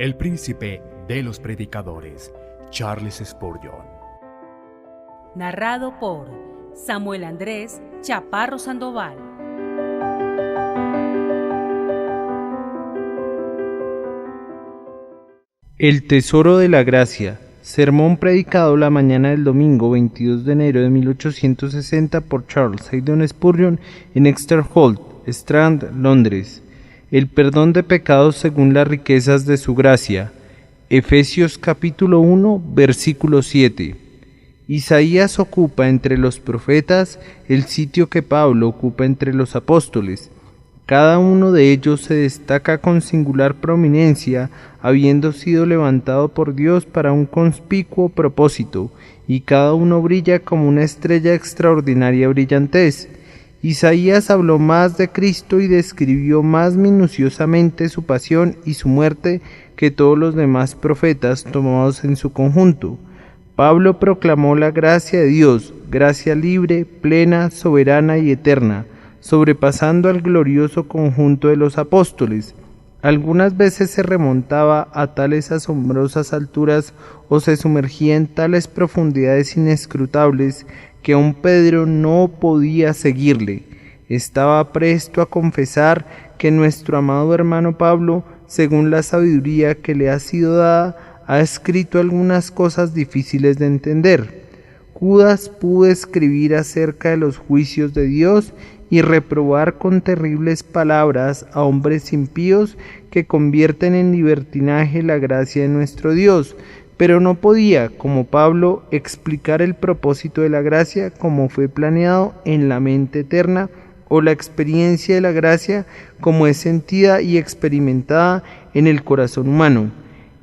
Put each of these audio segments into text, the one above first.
el príncipe de los predicadores, Charles Spurgeon. Narrado por Samuel Andrés Chaparro Sandoval. El tesoro de la gracia. Sermón predicado la mañana del domingo 22 de enero de 1860 por Charles Haddon Spurgeon en Exeter Hall, Strand, Londres. El perdón de pecados según las riquezas de su gracia. Efesios capítulo 1, versículo 7. Isaías ocupa entre los profetas el sitio que Pablo ocupa entre los apóstoles. Cada uno de ellos se destaca con singular prominencia, habiendo sido levantado por Dios para un conspicuo propósito, y cada uno brilla como una estrella de extraordinaria brillantez. Isaías habló más de Cristo y describió más minuciosamente su pasión y su muerte que todos los demás profetas tomados en su conjunto. Pablo proclamó la gracia de Dios, gracia libre, plena, soberana y eterna, sobrepasando al glorioso conjunto de los apóstoles. Algunas veces se remontaba a tales asombrosas alturas o se sumergía en tales profundidades inescrutables que aun Pedro no podía seguirle. Estaba presto a confesar que nuestro amado hermano Pablo, según la sabiduría que le ha sido dada, ha escrito algunas cosas difíciles de entender. Judas pudo escribir acerca de los juicios de Dios y reprobar con terribles palabras a hombres impíos que convierten en libertinaje la gracia de nuestro Dios, pero no podía, como Pablo, explicar el propósito de la gracia como fue planeado en la mente eterna, o la experiencia de la gracia como es sentida y experimentada en el corazón humano.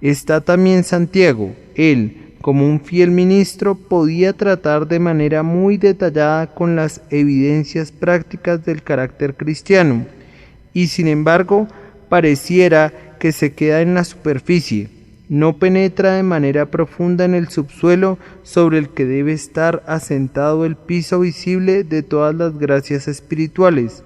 Está también Santiago. Él, como un fiel ministro, podía tratar de manera muy detallada con las evidencias prácticas del carácter cristiano, y sin embargo pareciera que se queda en la superficie, no penetra de manera profunda en el subsuelo sobre el que debe estar asentado el piso visible de todas las gracias espirituales.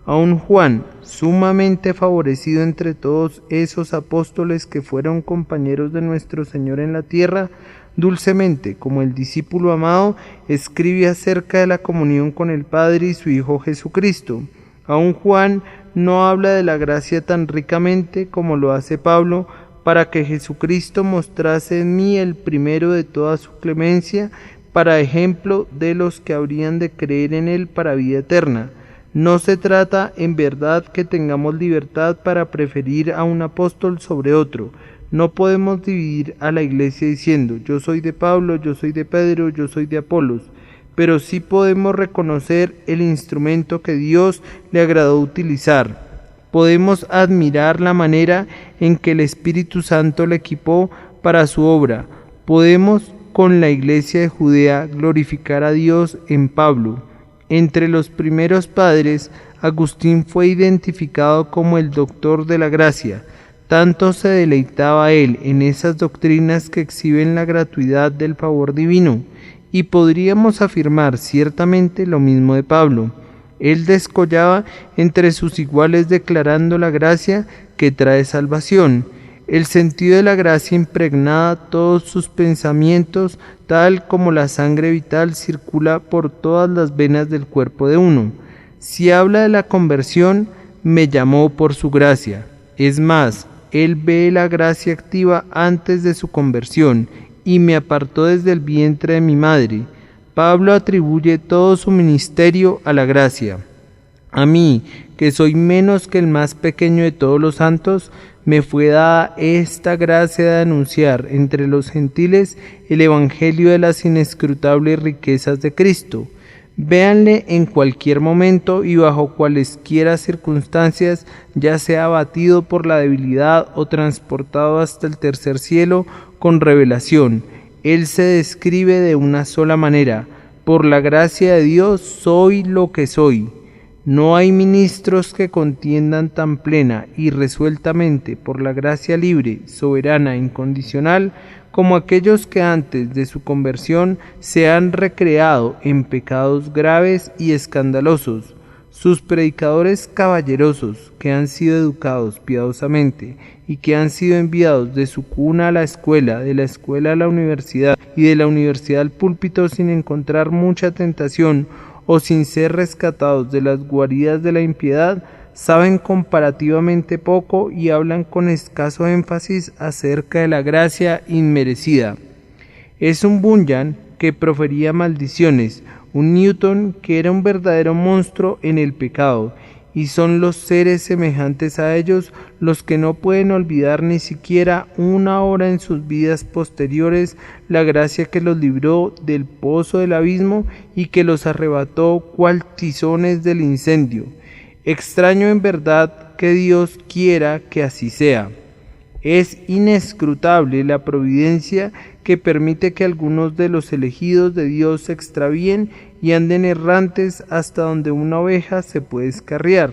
Aun Juan, sumamente favorecido entre todos esos apóstoles que fueron compañeros de nuestro Señor en la tierra, dulcemente, como el discípulo amado, escribe acerca de la comunión con el Padre y su Hijo Jesucristo. Aun Juan no habla de la gracia tan ricamente como lo hace Pablo, para que Jesucristo mostrase en mí el primero de toda su clemencia, para ejemplo de los que habrían de creer en él para vida eterna. No se trata en verdad que tengamos libertad para preferir a un apóstol sobre otro. No podemos dividir a la iglesia diciendo, yo soy de Pablo, yo soy de Pedro, yo soy de Apolos, pero sí podemos reconocer el instrumento que Dios le agradó utilizar. Podemos admirar la manera en que el Espíritu Santo le equipó para su obra. Podemos, con la iglesia de Judea, glorificar a Dios en Pablo. Entre los primeros padres, Agustín fue identificado como el doctor de la gracia. Tanto se deleitaba él en esas doctrinas que exhiben la gratuidad del favor divino, y podríamos afirmar ciertamente lo mismo de Pablo. Él descollaba entre sus iguales declarando la gracia que trae salvación. El sentido de la gracia impregnaba todos sus pensamientos, tal como la sangre vital circula por todas las venas del cuerpo de uno. Si habla de la conversión, me llamó por su gracia. Es más, él ve la gracia activa antes de su conversión, y me apartó desde el vientre de mi madre. Pablo atribuye todo su ministerio a la gracia. A mí, que soy menos que el más pequeño de todos los santos, me fue dada esta gracia de anunciar entre los gentiles el evangelio de las inescrutables riquezas de Cristo. Véanle en cualquier momento y bajo cualesquiera circunstancias, ya sea abatido por la debilidad o transportado hasta el tercer cielo con revelación. Él se describe de una sola manera: por la gracia de Dios soy lo que soy. No hay ministros que contiendan tan plena y resueltamente por la gracia libre, soberana e incondicional como aquellos que antes de su conversión se han recreado en pecados graves y escandalosos. Sus predicadores caballerosos, que han sido educados piadosamente y que han sido enviados de su cuna a la escuela, de la escuela a la universidad y de la universidad al púlpito sin encontrar mucha tentación o sin ser rescatados de las guaridas de la impiedad, saben comparativamente poco y hablan con escaso énfasis acerca de la gracia inmerecida. Es un Bunyan que profería maldiciones, un Newton que era un verdadero monstruo en el pecado, y son los seres semejantes a ellos los que no pueden olvidar ni siquiera una hora en sus vidas posteriores la gracia que los libró del pozo del abismo y que los arrebató cual tizones del incendio. Extraño en verdad que Dios quiera que así sea. Es inescrutable la providencia que permite que algunos de los elegidos de Dios se extravíen y anden errantes hasta donde una oveja se puede escarriar.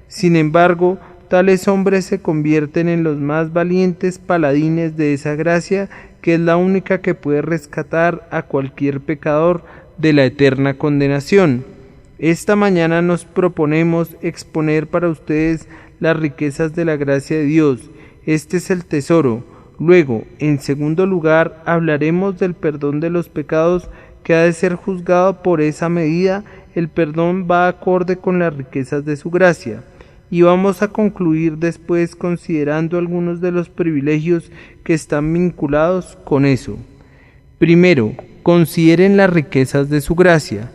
Sin embargo, tales hombres se convierten en los más valientes paladines de esa gracia que es la única que puede rescatar a cualquier pecador de la eterna condenación. Esta mañana nos proponemos exponer para ustedes las riquezas de la gracia de Dios. Este es el tesoro. Luego, en segundo lugar, hablaremos del perdón de los pecados que ha de ser juzgado por esa medida. El perdón va acorde con las riquezas de su gracia. Y vamos a concluir después considerando algunos de los privilegios que están vinculados con eso. Primero, consideren las riquezas de su gracia.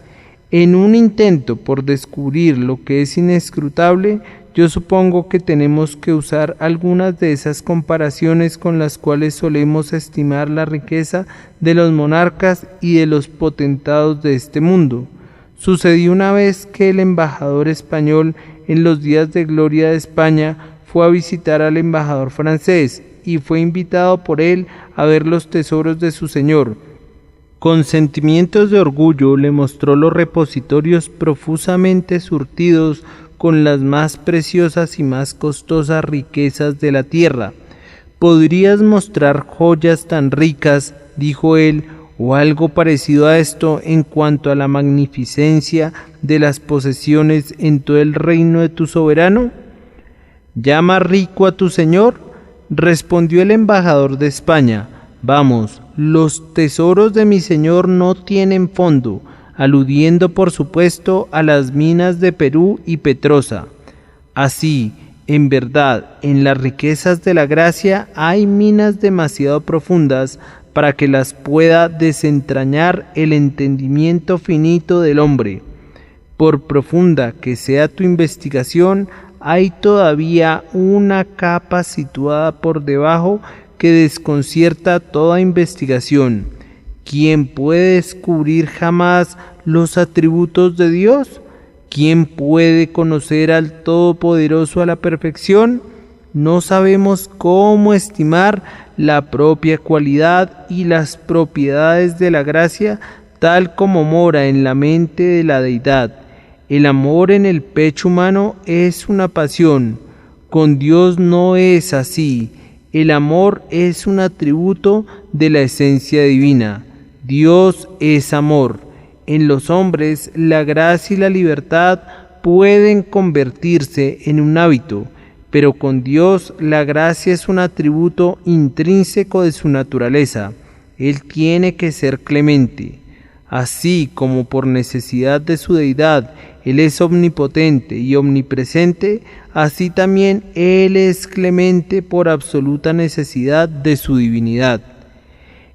En un intento por descubrir lo que es inescrutable, yo supongo que tenemos que usar algunas de esas comparaciones con las cuales solemos estimar la riqueza de los monarcas y de los potentados de este mundo. Sucedió una vez que el embajador español en los días de gloria de España fue a visitar al embajador francés y fue invitado por él a ver los tesoros de su señor. Con sentimientos de orgullo le mostró los repositorios profusamente surtidos con las más preciosas y más costosas riquezas de la tierra. ¿Podrías mostrar joyas tan ricas, dijo él, o algo parecido a esto en cuanto a la magnificencia de las posesiones en todo el reino de tu soberano? ¿Llama rico a tu señor?, respondió el embajador de España. Vamos, los tesoros de mi señor no tienen fondo, aludiendo por supuesto a las minas de Perú y Petrosa. Así, en verdad, en las riquezas de la gracia hay minas demasiado profundas para que las pueda desentrañar el entendimiento finito del hombre. Por profunda que sea tu investigación, hay todavía una capa situada por debajo que desconcierta toda investigación. ¿Quién puede descubrir jamás los atributos de Dios? ¿Quién puede conocer al Todopoderoso a la perfección? No sabemos cómo estimar la propia cualidad y las propiedades de la gracia tal como mora en la mente de la deidad. El amor en el pecho humano es una pasión. Con Dios no es así. El amor es un atributo de la esencia divina. Dios es amor. En los hombres la gracia y la libertad pueden convertirse en un hábito, pero con Dios la gracia es un atributo intrínseco de su naturaleza. Él tiene que ser clemente. Así como por necesidad de su deidad Él es omnipotente y omnipresente, así también Él es clemente por absoluta necesidad de su divinidad.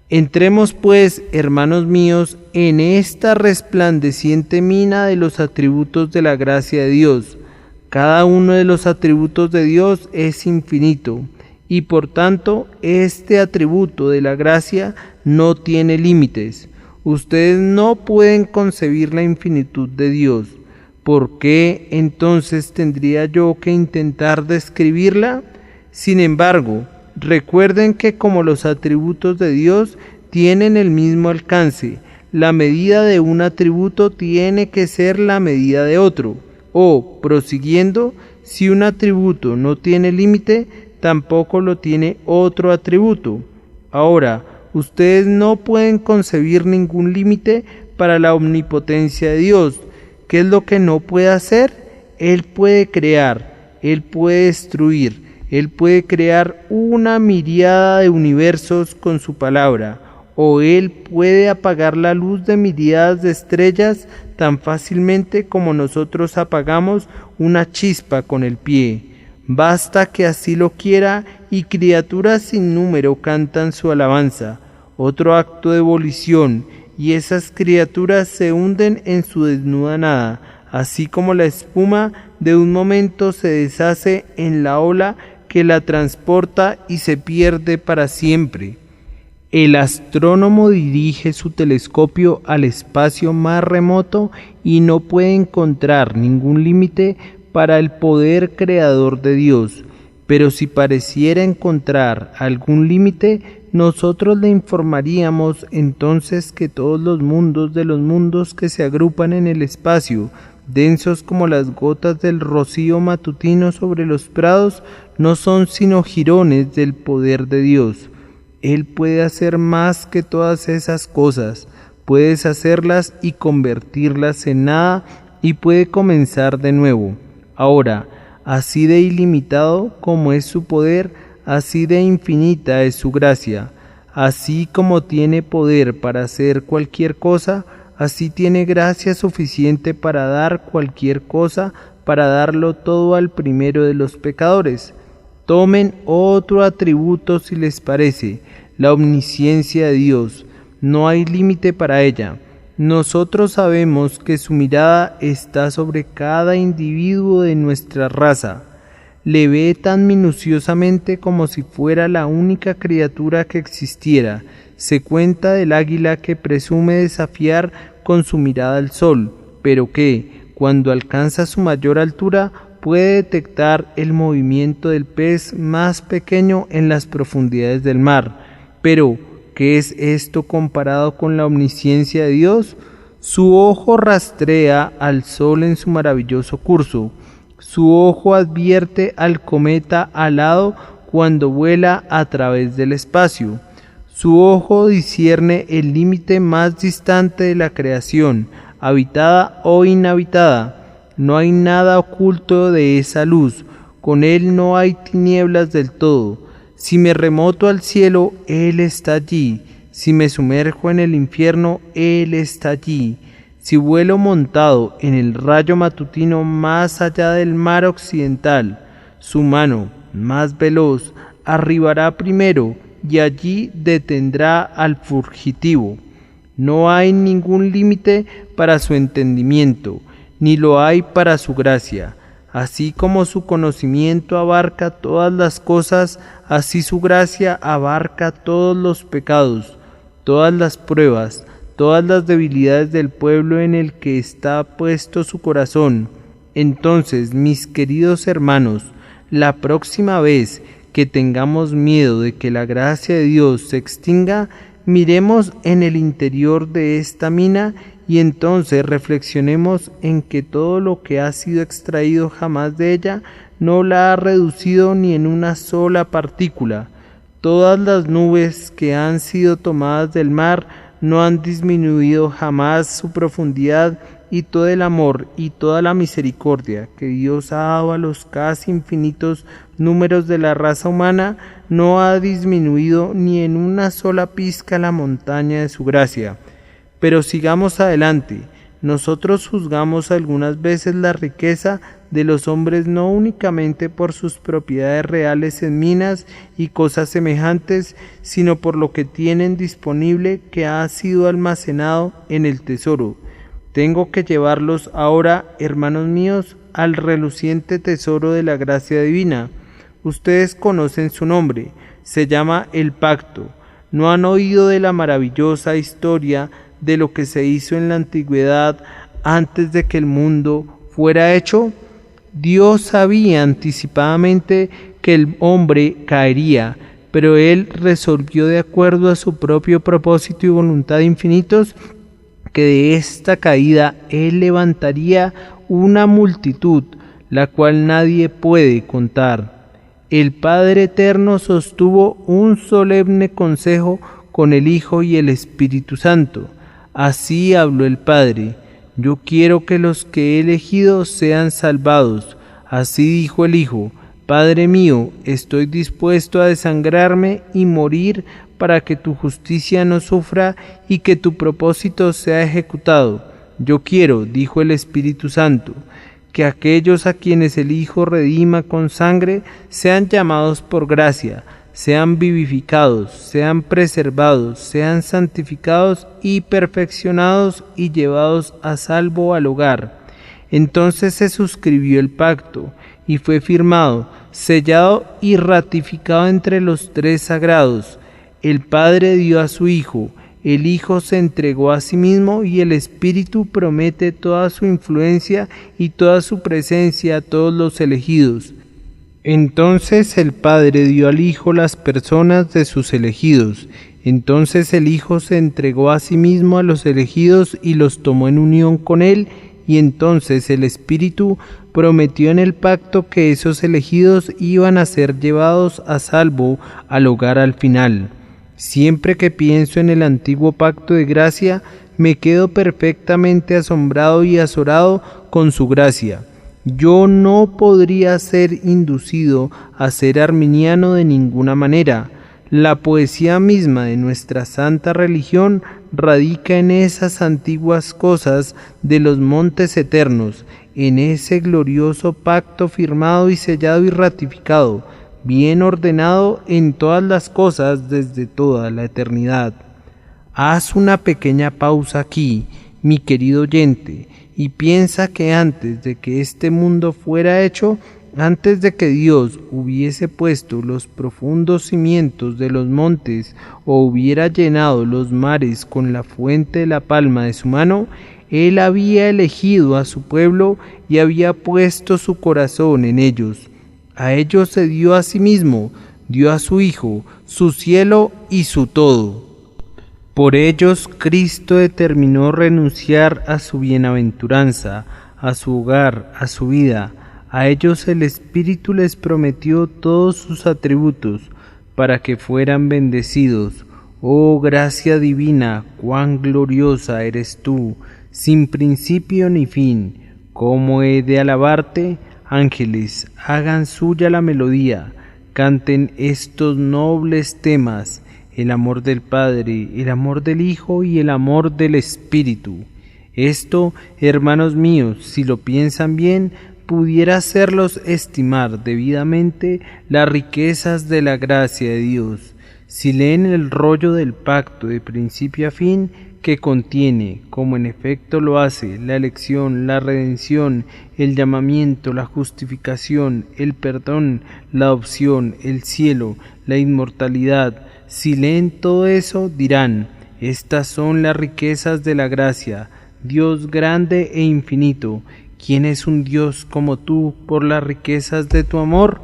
Entremos pues, hermanos míos, en esta resplandeciente mina de los atributos de la gracia de Dios. Cada uno de los atributos de Dios es infinito, y por tanto este atributo de la gracia no tiene límites. Ustedes no pueden concebir la infinitud de Dios. ¿Por qué entonces tendría yo que intentar describirla? Sin embargo, recuerden que como los atributos de Dios tienen el mismo alcance, la medida de un atributo tiene que ser la medida de otro. O, prosiguiendo, si un atributo no tiene límite, tampoco lo tiene otro atributo. Ahora, ustedes no pueden concebir ningún límite para la omnipotencia de Dios. ¿Qué es lo que no puede hacer? Él puede crear, Él puede destruir, Él puede crear una miríada de universos con su palabra, o Él puede apagar la luz de miríadas de estrellas tan fácilmente como nosotros apagamos una chispa con el pie. Basta que así lo quiera y criaturas sin número cantan su alabanza. Otro acto de volición y esas criaturas se hunden en su desnuda nada, así como la espuma de un momento se deshace en la ola que la transporta y se pierde para siempre. El astrónomo dirige su telescopio al espacio más remoto y no puede encontrar ningún límite para el poder creador de Dios, pero si pareciera encontrar algún límite, nosotros le informaríamos entonces que todos los mundos de los mundos que se agrupan en el espacio, densos como las gotas del rocío matutino sobre los prados, no son sino jirones del poder de Dios. Él puede hacer más que todas esas cosas, puede deshacerlas y convertirlas en nada y puede comenzar de nuevo. Ahora, así de ilimitado como es su poder, así de infinita es su gracia. Así como tiene poder para hacer cualquier cosa, así tiene gracia suficiente para dar cualquier cosa, para darlo todo al primero de los pecadores. Tomen otro atributo si les parece, la omnisciencia de Dios. No hay límite para ella. Nosotros sabemos que su mirada está sobre cada individuo de nuestra raza. Le ve tan minuciosamente como si fuera la única criatura que existiera. Se cuenta del águila que presume desafiar con su mirada al sol, pero que, cuando alcanza su mayor altura, puede detectar el movimiento del pez más pequeño en las profundidades del mar. Pero, ¿qué es esto comparado con la omnisciencia de Dios? Su ojo rastrea al sol en su maravilloso curso. Su ojo advierte al cometa alado cuando vuela a través del espacio. Su ojo discierne el límite más distante de la creación, habitada o inhabitada. No hay nada oculto de esa luz. Con él no hay tinieblas del todo. Si me remoto al cielo, Él está allí. Si me sumerjo en el infierno, Él está allí. Si vuelo montado en el rayo matutino más allá del mar occidental, su mano, más veloz, arribará primero y allí detendrá al fugitivo. No hay ningún límite para su entendimiento, ni lo hay para su gracia. Así como su conocimiento abarca todas las cosas, así su gracia abarca todos los pecados, todas las pruebas, todas las debilidades del pueblo en el que está puesto su corazón. Entonces, mis queridos hermanos, la próxima vez que tengamos miedo de que la gracia de Dios se extinga, miremos en el interior de esta mina y entonces reflexionemos en que todo lo que ha sido extraído jamás de ella no la ha reducido ni en una sola partícula. Todas las nubes que han sido tomadas del mar no han disminuido jamás su profundidad, y todo el amor y toda la misericordia que Dios ha dado a los casi infinitos números de la raza humana no ha disminuido ni en una sola pizca la montaña de su gracia. Pero sigamos adelante. Nosotros juzgamos algunas veces la riqueza de los hombres no únicamente por sus propiedades reales en minas y cosas semejantes, sino por lo que tienen disponible que ha sido almacenado en el tesoro. Tengo que llevarlos ahora, hermanos míos, al reluciente tesoro de la gracia divina. Ustedes conocen su nombre, se llama el pacto. ¿No han oído de la maravillosa historia de lo que se hizo en la antigüedad antes de que el mundo fuera hecho? Dios sabía anticipadamente que el hombre caería, pero Él resolvió de acuerdo a su propio propósito y voluntad infinitos que de esta caída Él levantaría una multitud, la cual nadie puede contar. El Padre Eterno sostuvo un solemne consejo con el Hijo y el Espíritu Santo. Así habló el Padre: Yo quiero que los que he elegido sean salvados. Así dijo el Hijo: Padre mío, estoy dispuesto a desangrarme y morir para que tu justicia no sufra y que tu propósito sea ejecutado. Yo quiero, dijo el Espíritu Santo, que aquellos a quienes el Hijo redima con sangre sean llamados por gracia, sean vivificados, sean preservados, sean santificados y perfeccionados y llevados a salvo al hogar. Entonces se suscribió el pacto y fue firmado, sellado y ratificado entre los tres sagrados. El Padre dio a su Hijo, el Hijo se entregó a sí mismo y el Espíritu promete toda su influencia y toda su presencia a todos los elegidos. Entonces el Padre dio al Hijo las personas de sus elegidos. Entonces el Hijo se entregó a sí mismo a los elegidos y los tomó en unión con Él, y entonces el Espíritu prometió en el pacto que esos elegidos iban a ser llevados a salvo al hogar al final. Siempre que pienso en el antiguo pacto de gracia, me quedo perfectamente asombrado y azorado con su gracia. Yo no podría ser inducido a ser arminiano de ninguna manera. La poesía misma de nuestra santa religión radica en esas antiguas cosas de los montes eternos, en ese glorioso pacto firmado y sellado y ratificado, bien ordenado en todas las cosas desde toda la eternidad. Haz una pequeña pausa aquí, mi querido oyente, y piensa que antes de que este mundo fuera hecho, antes de que Dios hubiese puesto los profundos cimientos de los montes o hubiera llenado los mares con la fuente de la palma de su mano, Él había elegido a su pueblo y había puesto su corazón en ellos. A ellos se dio a sí mismo, dio a su Hijo, su cielo y su todo. Por ellos Cristo determinó renunciar a su bienaventuranza, a su hogar, a su vida. A ellos el Espíritu les prometió todos sus atributos para que fueran bendecidos. Oh gracia divina, cuán gloriosa eres tú, sin principio ni fin. ¿Cómo he de alabarte? Ángeles, hagan suya la melodía, canten estos nobles temas, el amor del Padre, el amor del Hijo y el amor del Espíritu. Esto, hermanos míos, si lo piensan bien, pudiera hacerlos estimar debidamente las riquezas de la gracia de Dios. Si leen el rollo del pacto de principio a fin, que contiene, como en efecto lo hace, la elección, la redención, el llamamiento, la justificación, el perdón, la adopción, el cielo, la inmortalidad, si leen todo eso, dirán: estas son las riquezas de la gracia, Dios grande e infinito. ¿Quién es un Dios como tú por las riquezas de tu amor?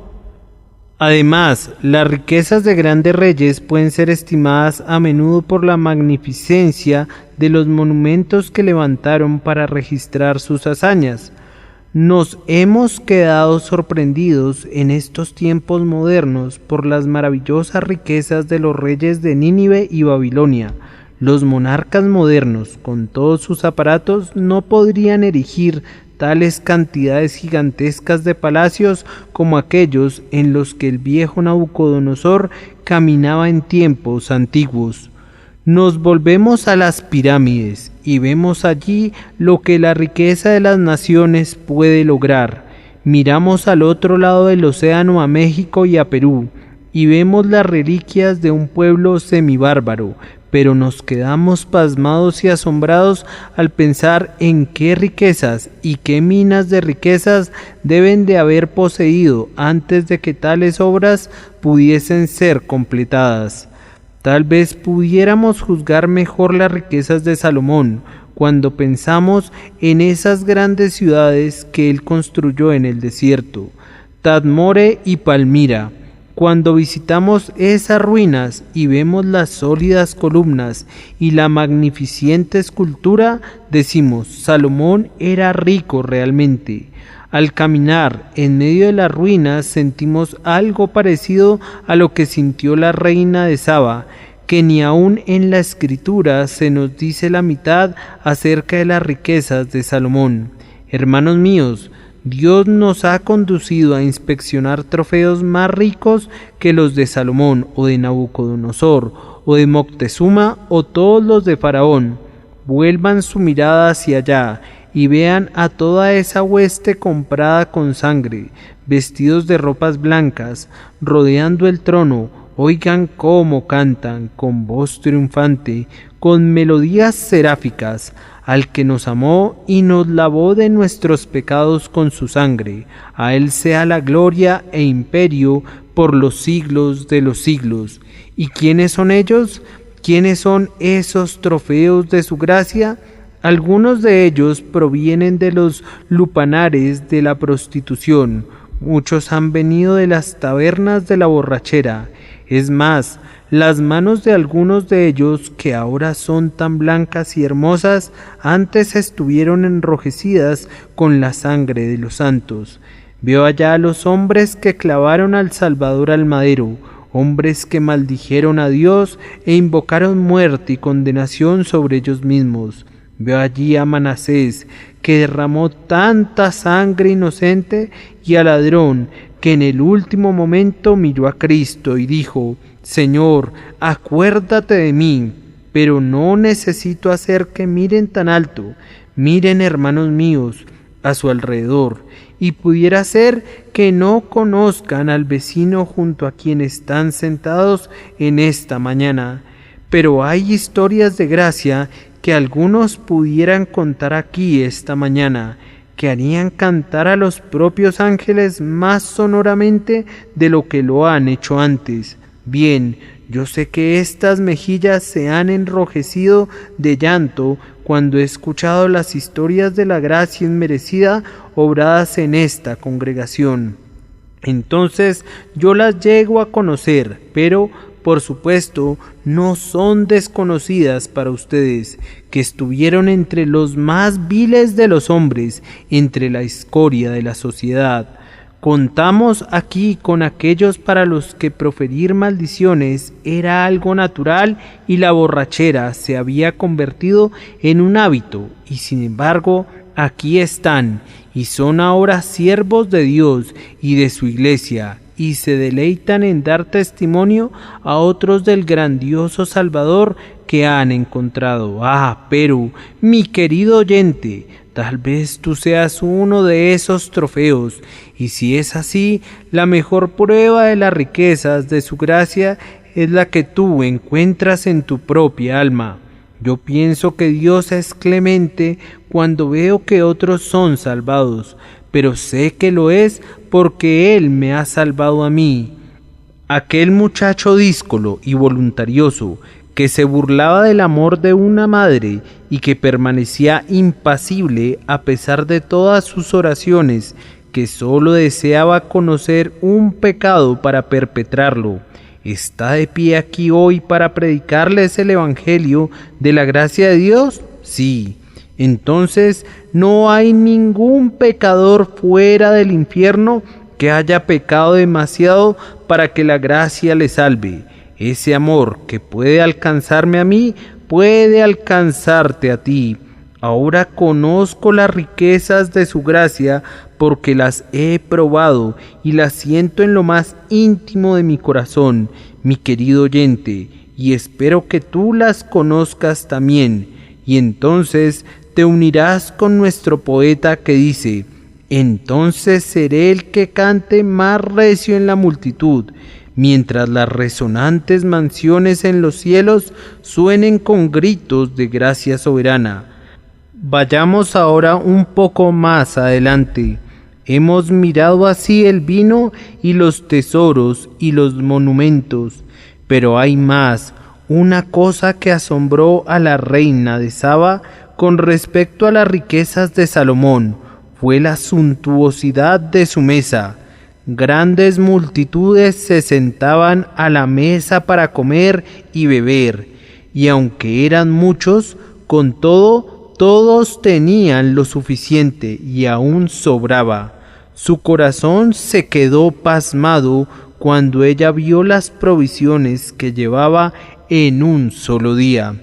Además, las riquezas de grandes reyes pueden ser estimadas a menudo por la magnificencia de los monumentos que levantaron para registrar sus hazañas. Nos hemos quedado sorprendidos en estos tiempos modernos por las maravillosas riquezas de los reyes de Nínive y Babilonia. Los monarcas modernos, con todos sus aparatos, no podrían erigir tales cantidades gigantescas de palacios como aquellos en los que el viejo Nabucodonosor caminaba en tiempos antiguos. Nos volvemos a las pirámides y vemos allí lo que la riqueza de las naciones puede lograr. Miramos al otro lado del océano a México y a Perú y vemos las reliquias de un pueblo semibárbaro, pero nos quedamos pasmados y asombrados al pensar en qué riquezas y qué minas de riquezas deben de haber poseído antes de que tales obras pudiesen ser completadas. Tal vez pudiéramos juzgar mejor las riquezas de Salomón cuando pensamos en esas grandes ciudades que él construyó en el desierto, Tadmore y Palmira. Cuando visitamos esas ruinas y vemos las sólidas columnas y la magnificente escultura, decimos: Salomón era rico realmente. Al caminar en medio de las ruinas sentimos algo parecido a lo que sintió la reina de Saba, que ni aun en la Escritura se nos dice la mitad acerca de las riquezas de Salomón. Hermanos míos, Dios nos ha conducido a inspeccionar trofeos más ricos que los de Salomón o de Nabucodonosor o de Moctezuma o todos los de Faraón. Vuelvan su mirada hacia allá y vean a toda esa hueste comprada con sangre, vestidos de ropas blancas, rodeando el trono. Oigan cómo cantan con voz triunfante, con melodías seráficas, al que nos amó y nos lavó de nuestros pecados con su sangre. A él sea la gloria e imperio por los siglos de los siglos. ¿Y quiénes son ellos? ¿Quiénes son esos trofeos de su gracia? Algunos de ellos provienen de los lupanares de la prostitución, muchos han venido de las tabernas de la borrachera. Es más, las manos de algunos de ellos, que ahora son tan blancas y hermosas, antes estuvieron enrojecidas con la sangre de los santos. Veo allá a los hombres que clavaron al Salvador al madero, hombres que maldijeron a Dios e invocaron muerte y condenación sobre ellos mismos. Veo allí a Manasés, que derramó tanta sangre inocente, y al ladrón, que en el último momento miró a Cristo y dijo: Señor, acuérdate de mí. Pero no necesito hacer que miren tan alto. Miren, hermanos míos, a su alrededor, y pudiera ser que no conozcan al vecino junto a quien están sentados en esta mañana. Pero hay historias de gracia que algunos pudieran contar aquí esta mañana, que harían cantar a los propios ángeles más sonoramente de lo que lo han hecho antes. Bien, yo sé que estas mejillas se han enrojecido de llanto cuando he escuchado las historias de la gracia inmerecida obradas en esta congregación. Entonces yo las llego a conocer, pero por supuesto no son desconocidas para ustedes, que estuvieron entre los más viles de los hombres, entre la escoria de la sociedad. Contamos aquí con aquellos para los que proferir maldiciones era algo natural y la borrachera se había convertido en un hábito, y sin embargo aquí están, y son ahora siervos de Dios y de su iglesia, y se deleitan en dar testimonio a otros del grandioso Salvador que han encontrado. Ah, pero, mi querido oyente, tal vez tú seas uno de esos trofeos, y si es así, la mejor prueba de las riquezas de su gracia es la que tú encuentras en tu propia alma. Yo pienso que Dios es clemente cuando veo que otros son salvados, pero sé que lo es porque Él me ha salvado a mí. Aquel muchacho díscolo y voluntarioso, que se burlaba del amor de una madre y que permanecía impasible a pesar de todas sus oraciones, que sólo deseaba conocer un pecado para perpetrarlo, ¿está de pie aquí hoy para predicarles el Evangelio de la gracia de Dios? Sí. Entonces no hay ningún pecador fuera del infierno que haya pecado demasiado para que la gracia le salve. Ese amor que puede alcanzarme a mí, puede alcanzarte a ti. Ahora conozco las riquezas de su gracia porque las he probado y las siento en lo más íntimo de mi corazón, mi querido oyente, y espero que tú las conozcas también. Y entonces te unirás con nuestro poeta que dice: entonces seré el que cante más recio en la multitud, mientras las resonantes mansiones en los cielos suenen con gritos de gracia soberana. Vayamos ahora un poco más adelante. Hemos mirado así el vino y los tesoros y los monumentos, pero hay más, una cosa que asombró a la reina de Saba con respecto a las riquezas de Salomón, fue la suntuosidad de su mesa. Grandes multitudes se sentaban a la mesa para comer y beber, y aunque eran muchos, con todo, todos tenían lo suficiente y aún sobraba. Su corazón se quedó pasmado cuando ella vio las provisiones que llevaba en un solo día.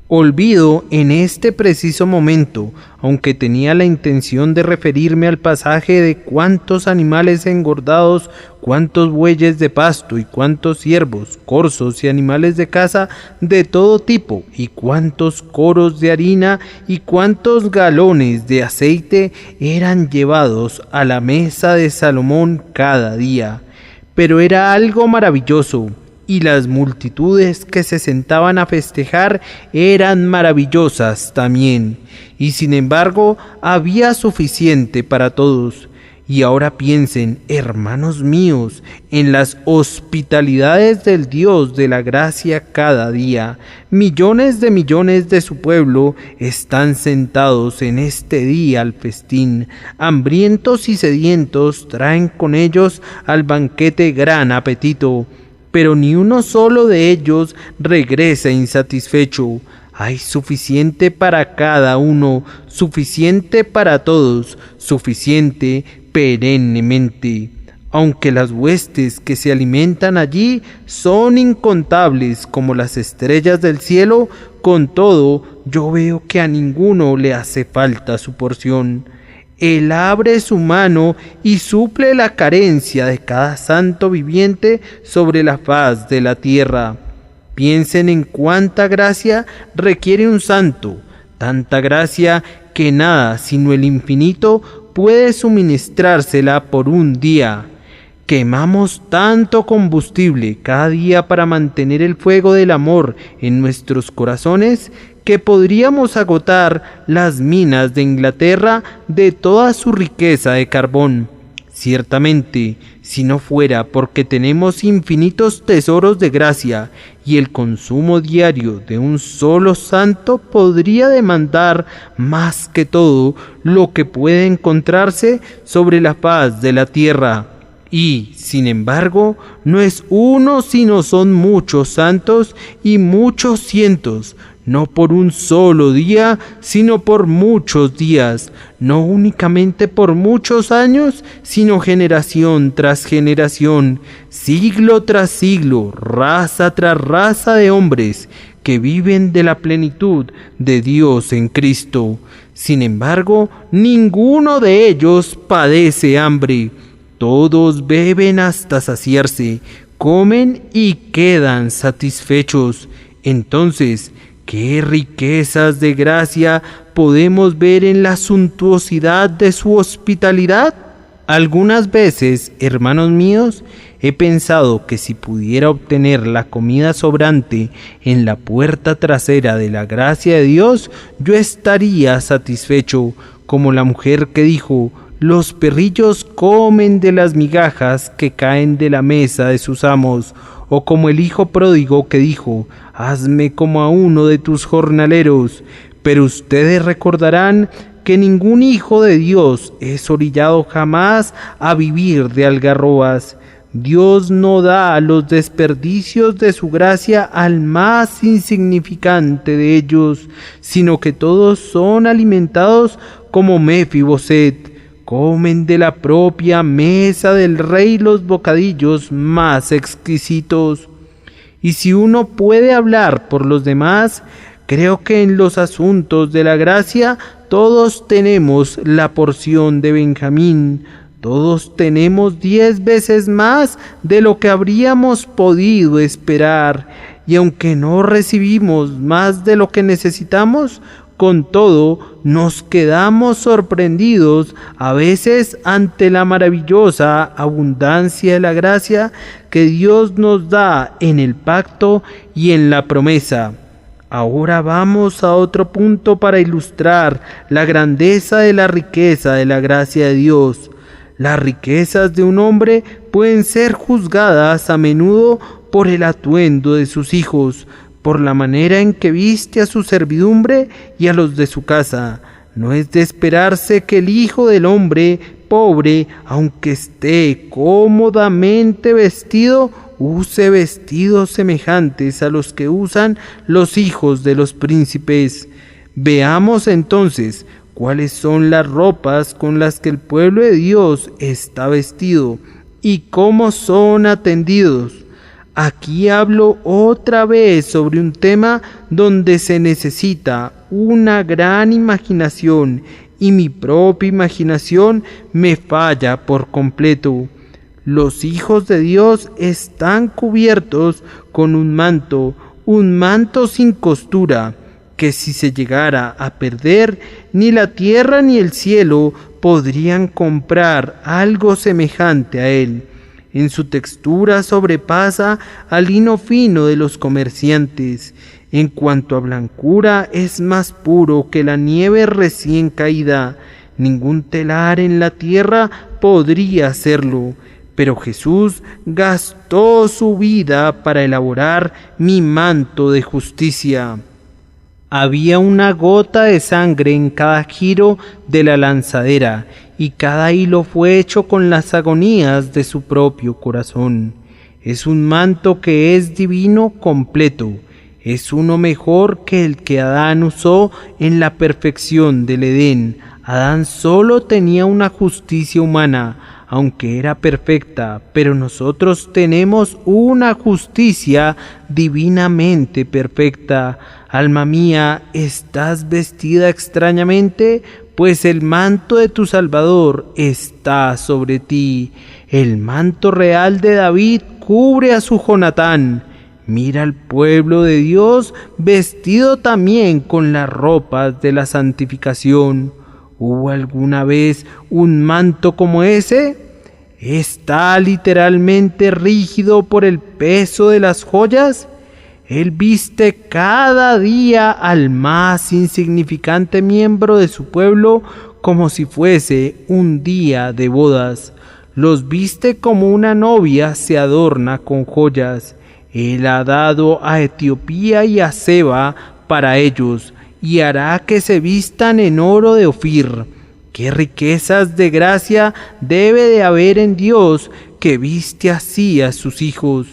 Olvido en este preciso momento, aunque tenía la intención de referirme al pasaje de cuántos animales engordados, cuántos bueyes de pasto y cuántos ciervos, corzos y animales de caza de todo tipo, y cuántos coros de harina y cuántos galones de aceite eran llevados a la mesa de Salomón cada día. Pero era algo maravilloso. Y las multitudes que se sentaban a festejar eran maravillosas también, y sin embargo había suficiente para todos. Y ahora piensen, hermanos míos, en las hospitalidades del Dios de la gracia cada día. Millones de su pueblo están sentados en este día al festín. Hambrientos y sedientos traen con ellos al banquete gran apetito. Pero ni uno solo de ellos regresa insatisfecho. Hay suficiente para cada uno, suficiente para todos, suficiente perennemente. Aunque las huestes que se alimentan allí son incontables como las estrellas del cielo, con todo yo veo que a ninguno le hace falta su porción. Él abre su mano y suple la carencia de cada santo viviente sobre la faz de la tierra. Piensen en cuánta gracia requiere un santo, tanta gracia que nada sino el infinito puede suministrársela por un día. Quemamos tanto combustible cada día para mantener el fuego del amor en nuestros corazones que podríamos agotar las minas de Inglaterra de toda su riqueza de carbón. Ciertamente, si no fuera porque tenemos infinitos tesoros de gracia y el consumo diario de un solo santo podría demandar más que todo lo que puede encontrarse sobre la faz de la tierra. Y, sin embargo, no es uno sino son muchos santos y muchos cientos, no por un solo día, sino por muchos días, no únicamente por muchos años, sino generación tras generación, siglo tras siglo, raza tras raza de hombres que viven de la plenitud de Dios en Cristo. Sin embargo, ninguno de ellos padece hambre. Todos beben hasta saciarse, comen y quedan satisfechos. Entonces, ¿qué riquezas de gracia podemos ver en la suntuosidad de su hospitalidad? Algunas veces, hermanos míos, he pensado que si pudiera obtener la comida sobrante en la puerta trasera de la gracia de Dios, yo estaría satisfecho, como la mujer que dijo: los perrillos comen de las migajas que caen de la mesa de sus amos, o como el hijo pródigo que dijo: hazme como a uno de tus jornaleros. Pero ustedes recordarán que ningún hijo de Dios es orillado jamás a vivir de algarrobas. Dios no da los desperdicios de su gracia al más insignificante de ellos, sino que todos son alimentados como Mefiboset. Comen de la propia mesa del rey los bocadillos más exquisitos. Y si uno puede hablar por los demás, creo que en los asuntos de la gracia todos tenemos la porción de Benjamín. Todos tenemos 10 veces más de lo que habríamos podido esperar. Y aunque no recibimos más de lo que necesitamos, con todo, nos quedamos sorprendidos a veces ante la maravillosa abundancia de la gracia que Dios nos da en el pacto y en la promesa. Ahora vamos a otro punto para ilustrar la grandeza de la riqueza de la gracia de Dios. Las riquezas de un hombre pueden ser juzgadas a menudo por el atuendo de sus hijos, por la manera en que viste a su servidumbre y a los de su casa. No es de esperarse que el hijo del hombre pobre, aunque esté cómodamente vestido, use vestidos semejantes a los que usan los hijos de los príncipes. Veamos entonces cuáles son las ropas con las que el pueblo de Dios está vestido y cómo son atendidos. Aquí hablo otra vez sobre un tema donde se necesita una gran imaginación y mi propia imaginación me falla por completo. Los hijos de Dios están cubiertos con un manto sin costura, que si se llegara a perder, ni la tierra ni el cielo podrían comprar algo semejante a él. En su textura sobrepasa al lino fino de los comerciantes. En cuanto a blancura, es más puro que la nieve recién caída. Ningún telar en la tierra podría hacerlo. Pero Jesús gastó su vida para elaborar mi manto de justicia. Había una gota de sangre en cada giro de la lanzadera, y cada hilo fue hecho con las agonías de su propio corazón. Es un manto que es divino completo. Es uno mejor que el que Adán usó en la perfección del Edén. Adán solo tenía una justicia humana, aunque era perfecta, pero nosotros tenemos una justicia divinamente perfecta. Alma mía, ¿estás vestida extrañamente? Pues el manto de tu Salvador está sobre ti. El manto real de David cubre a su Jonatán. Mira al pueblo de Dios vestido también con las ropas de la santificación. ¿Hubo alguna vez un manto como ese? ¿Está literalmente rígido por el peso de las joyas? Él viste cada día al más insignificante miembro de su pueblo como si fuese un día de bodas. Los viste como una novia se adorna con joyas. Él ha dado a Etiopía y a Seba para ellos, y hará que se vistan en oro de Ofir. ¡Qué riquezas de gracia debe de haber en Dios que viste así a sus hijos!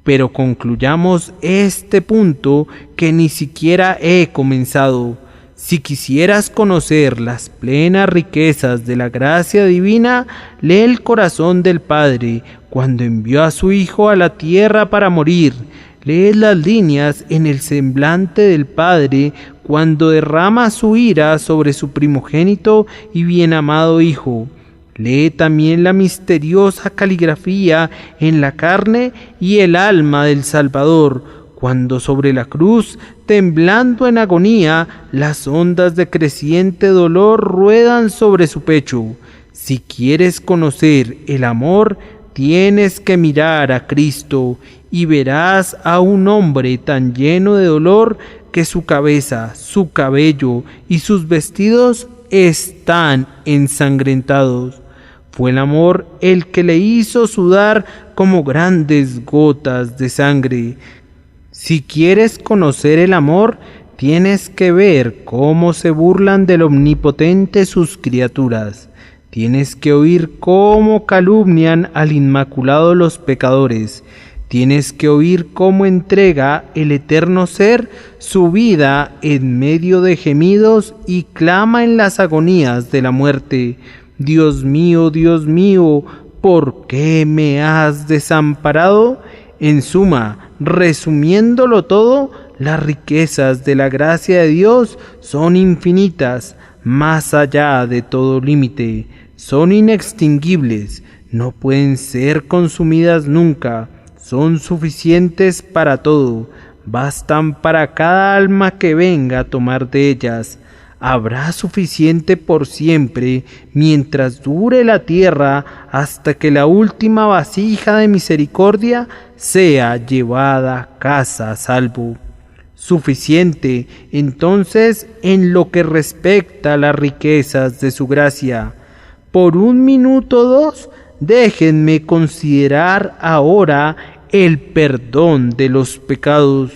Pero concluyamos este punto que ni siquiera he comenzado. Si quisieras conocer las plenas riquezas de la gracia divina, lee el corazón del Padre cuando envió a su Hijo a la tierra para morir. Lee las líneas en el semblante del Padre cuando derrama su ira sobre su primogénito y bien amado Hijo. Lee también la misteriosa caligrafía en la carne y el alma del Salvador, cuando sobre la cruz, temblando en agonía, las ondas de creciente dolor ruedan sobre su pecho. Si quieres conocer el amor, tienes que mirar a Cristo, y verás a un hombre tan lleno de dolor que su cabeza, su cabello y sus vestidos están ensangrentados. Fue el amor el que le hizo sudar como grandes gotas de sangre. Si quieres conocer el amor, tienes que ver cómo se burlan del Omnipotente sus criaturas. Tienes que oír cómo calumnian al Inmaculado los pecadores. Tienes que oír cómo entrega el Eterno Ser su vida en medio de gemidos y clama en las agonías de la muerte. Dios mío, ¿por qué me has desamparado? En suma, resumiéndolo todo, las riquezas de la gracia de Dios son infinitas, más allá de todo límite. Son inextinguibles, no pueden ser consumidas nunca. Son suficientes para todo, bastan para cada alma que venga a tomar de ellas. Habrá suficiente por siempre, mientras dure la tierra, hasta que la última vasija de misericordia sea llevada a casa a salvo. Suficiente, entonces, en lo que respecta a las riquezas de su gracia. Por un minuto o dos, déjenme considerar ahora el perdón de los pecados.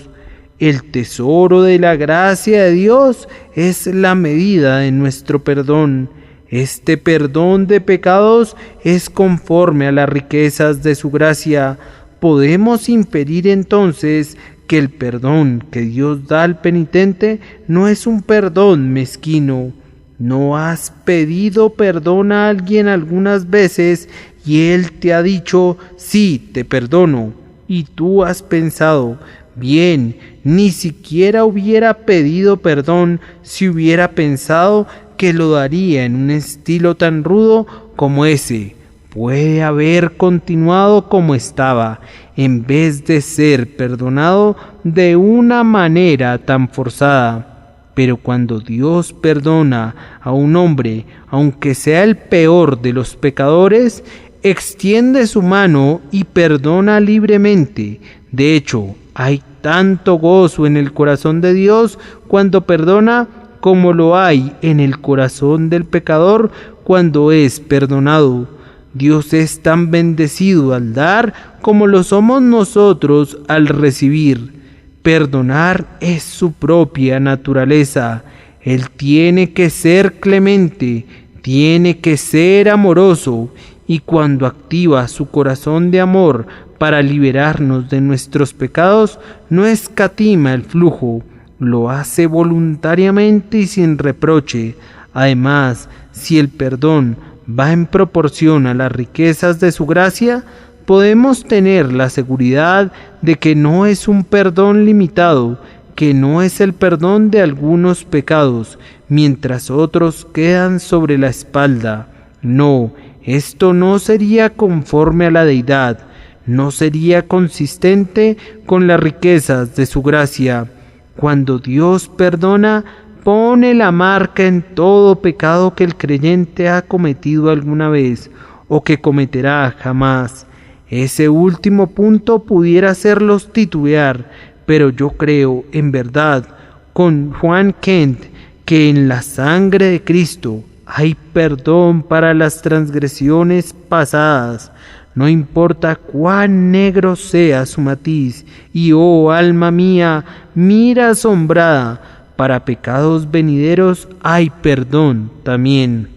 El tesoro de la gracia de Dios es la medida de nuestro perdón. Este perdón de pecados es conforme a las riquezas de su gracia. Podemos inferir entonces que el perdón que Dios da al penitente no es un perdón mezquino. ¿No has pedido perdón a alguien algunas veces y él te ha dicho, sí, te perdono? y tú has pensado, bien, ni siquiera hubiera pedido perdón si hubiera pensado que lo daría en un estilo tan rudo como ese. Puede haber continuado como estaba, en vez de ser perdonado de una manera tan forzada. Pero cuando Dios perdona a un hombre, aunque sea el peor de los pecadores, extiende su mano y perdona libremente. De hecho, hay tanto gozo en el corazón de Dios cuando perdona como lo hay en el corazón del pecador cuando es perdonado. Dios es tan bendecido al dar como lo somos nosotros al recibir. Perdonar es su propia naturaleza. Él tiene que ser clemente, tiene que ser amoroso, y cuando activa su corazón de amor para liberarnos de nuestros pecados, no escatima el flujo, lo hace voluntariamente y sin reproche. Además, si el perdón va en proporción a las riquezas de su gracia, podemos tener la seguridad de que no es un perdón limitado, que no es el perdón de algunos pecados, mientras otros quedan sobre la espalda. No, esto no sería conforme a la deidad, no sería consistente con las riquezas de su gracia. Cuando Dios perdona, pone la marca en todo pecado que el creyente ha cometido alguna vez o que cometerá jamás. Ese último punto pudiera hacerlos titubear, pero yo creo, en verdad, con Juan Kent, que en la sangre de Cristo hay perdón para las transgresiones pasadas. No importa cuán negro sea su matiz, y oh alma mía, mira asombrada, para pecados venideros hay perdón también.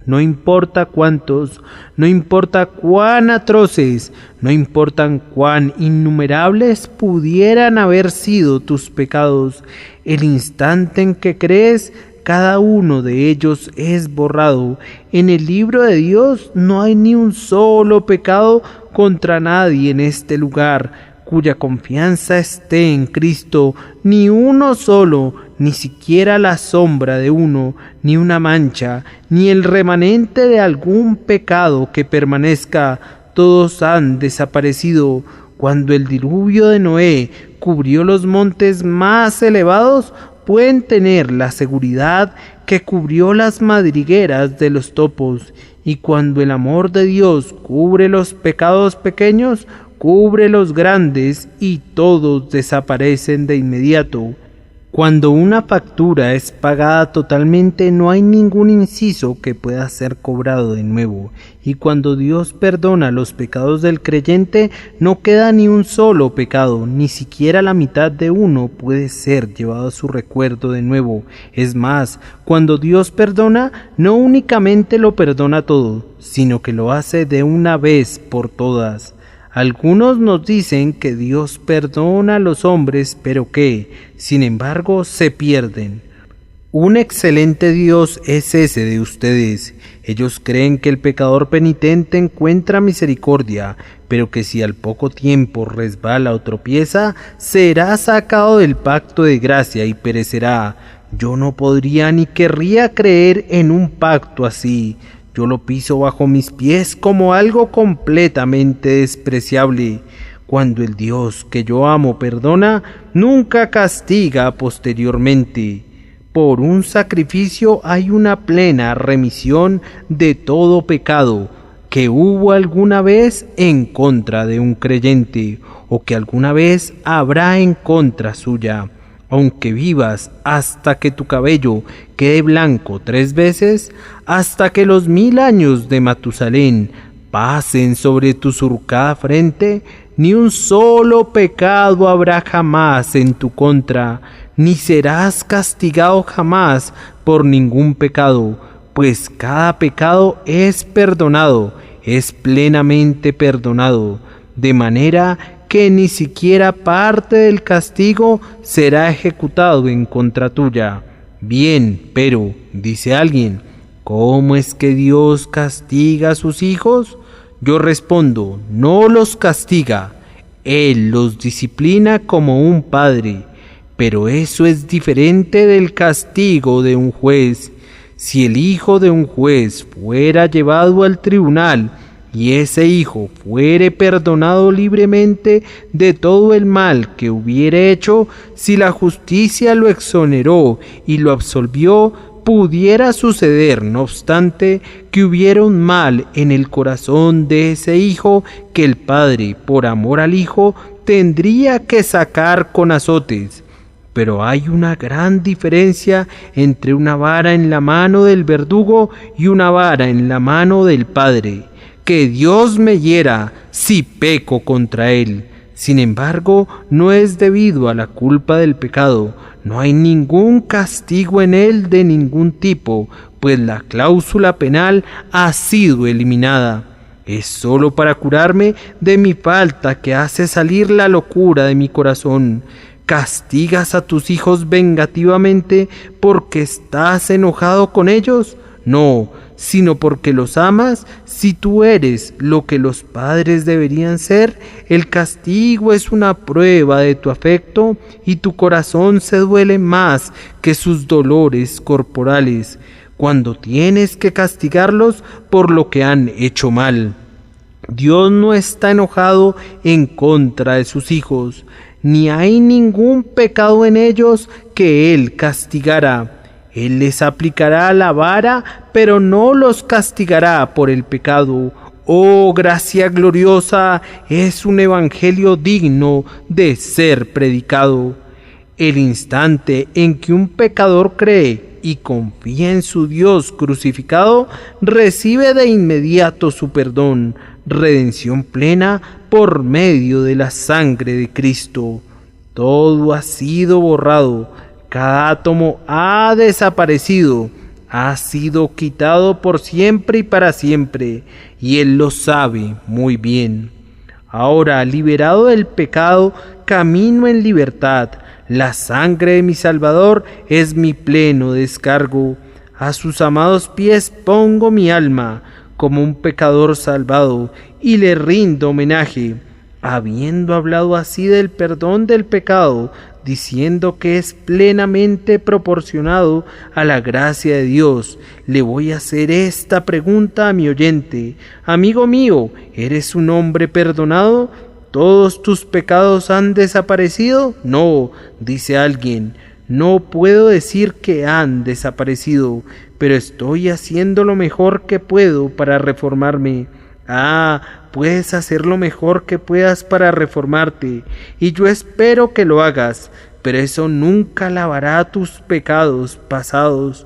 No importa cuántos, no importa cuán atroces, no importan cuán innumerables pudieran haber sido tus pecados, el instante en que crees, cada uno de ellos es borrado. En el libro de Dios no hay ni un solo pecado contra nadie en este lugar, cuya confianza esté en Cristo, ni uno solo, ni siquiera la sombra de uno, ni una mancha, ni el remanente de algún pecado que permanezca. Todos han desaparecido. Cuando el diluvio de Noé cubrió los montes más elevados, pueden tener la seguridad que cubrió las madrigueras de los topos. Y cuando el amor de Dios cubre los pecados pequeños, cubre los grandes y todos desaparecen de inmediato. Cuando una factura es pagada totalmente, no hay ningún inciso que pueda ser cobrado de nuevo. Y cuando Dios perdona los pecados del creyente, no queda ni un solo pecado, ni siquiera la mitad de uno puede ser llevado a su recuerdo de nuevo. Es más, cuando Dios perdona, no únicamente lo perdona todo, sino que lo hace de una vez por todas. Algunos nos dicen que Dios perdona a los hombres, pero que, sin embargo, se pierden. Un excelente Dios es ese de ustedes. Ellos creen que el pecador penitente encuentra misericordia, pero que si al poco tiempo resbala o tropieza, será sacado del pacto de gracia y perecerá. Yo no podría ni querría creer en un pacto así. Yo lo piso bajo mis pies como algo completamente despreciable. Cuando el Dios que yo amo perdona, nunca castiga posteriormente. Por un sacrificio hay una plena remisión de todo pecado que hubo alguna vez en contra de un creyente o que alguna vez habrá en contra suya. Aunque vivas hasta que tu cabello quede blanco 3 veces, hasta que los 1000 años de Matusalén pasen sobre tu surcada frente, ni un solo pecado habrá jamás en tu contra, ni serás castigado jamás por ningún pecado, pues cada pecado es perdonado, es plenamente perdonado, de manera que ni siquiera parte del castigo será ejecutado en contra tuya. Bien, pero, dice alguien, ¿cómo es que Dios castiga a sus hijos? Yo respondo, no los castiga, Él los disciplina como un padre, pero eso es diferente del castigo de un juez. Si el hijo de un juez fuera llevado al tribunal y ese hijo fuere perdonado libremente de todo el mal que hubiera hecho, si la justicia lo exoneró y lo absolvió, pudiera suceder, no obstante, que hubiera un mal en el corazón de ese hijo que el padre, por amor al hijo, tendría que sacar con azotes. Pero hay una gran diferencia entre una vara en la mano del verdugo y una vara en la mano del padre. Que Dios me hiera si peco contra él. Sin embargo, no es debido a la culpa del pecado. No hay ningún castigo en él de ningún tipo, pues la cláusula penal ha sido eliminada. Es solo para curarme de mi falta que hace salir la locura de mi corazón. ¿Castigas a tus hijos vengativamente porque estás enojado con ellos? No, sino porque los amas. Si tú eres lo que los padres deberían ser, el castigo es una prueba de tu afecto y tu corazón se duele más que sus dolores corporales, cuando tienes que castigarlos por lo que han hecho mal. Dios no está enojado en contra de sus hijos, ni hay ningún pecado en ellos que Él castigará. Él les aplicará la vara, pero no los castigará por el pecado. Oh, gracia gloriosa, es un evangelio digno de ser predicado. El instante en que un pecador cree y confía en su Dios crucificado, recibe de inmediato su perdón, redención plena por medio de la sangre de Cristo. Todo ha sido borrado, cada átomo ha desaparecido, ha sido quitado por siempre y para siempre, y Él lo sabe muy bien. Ahora, liberado del pecado, camino en libertad. La sangre de mi Salvador es mi pleno descargo. A sus amados pies pongo mi alma, como un pecador salvado, y le rindo homenaje. Habiendo hablado así del perdón del pecado, diciendo que es plenamente proporcionado a la gracia de Dios, le voy a hacer esta pregunta a mi oyente. Amigo mío, ¿eres un hombre perdonado? ¿Todos tus pecados han desaparecido? No, dice alguien. No puedo decir que han desaparecido, pero estoy haciendo lo mejor que puedo para reformarme. Puedes hacer lo mejor que puedas para reformarte, y yo espero que lo hagas, pero eso nunca lavará tus pecados pasados.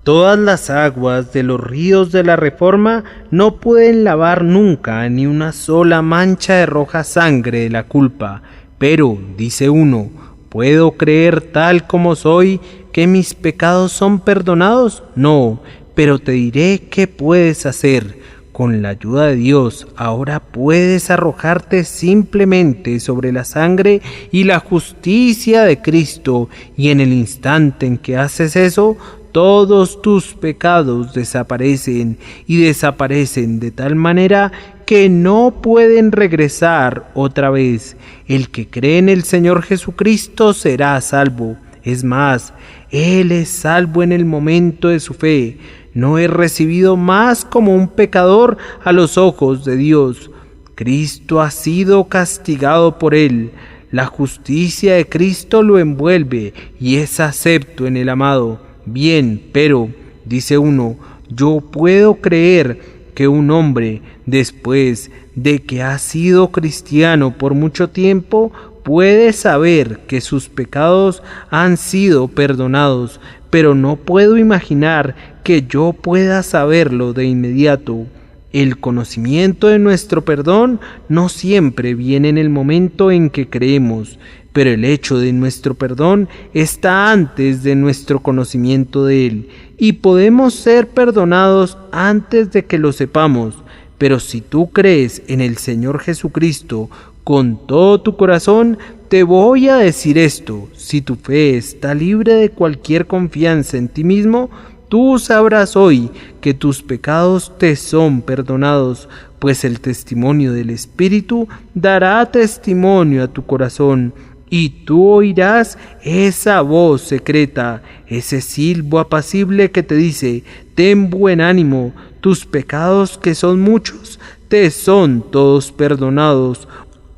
Todas las aguas de los ríos de la reforma no pueden lavar nunca ni una sola mancha de roja sangre de la culpa. Pero, dice uno, ¿puedo creer tal como soy que mis pecados son perdonados? No, pero te diré qué puedes hacer. Con la ayuda de Dios, ahora puedes arrojarte simplemente sobre la sangre y la justicia de Cristo, y en el instante en que haces eso, todos tus pecados desaparecen, y desaparecen de tal manera que no pueden regresar otra vez. El que cree en el Señor Jesucristo será salvo. Es más, Él es salvo en el momento de su fe. No es recibido más como un pecador a los ojos de Dios. Cristo ha sido castigado por Él. La justicia de Cristo lo envuelve y es acepto en el amado. Bien, pero, dice uno, yo puedo creer que un hombre, después de que ha sido cristiano por mucho tiempo, puede saber que sus pecados han sido perdonados, pero no puedo imaginar que yo pueda saberlo de inmediato. El conocimiento de nuestro perdón no siempre viene en el momento en que creemos, pero el hecho de nuestro perdón está antes de nuestro conocimiento de Él, y podemos ser perdonados antes de que lo sepamos. Pero si tú crees en el Señor Jesucristo con todo tu corazón, te voy a decir esto: si tu fe está libre de cualquier confianza en ti mismo, tú sabrás hoy que tus pecados te son perdonados, pues el testimonio del Espíritu dará testimonio a tu corazón, y tú oirás esa voz secreta, ese silbo apacible que te dice: ten buen ánimo, tus pecados, que son muchos, te son todos perdonados.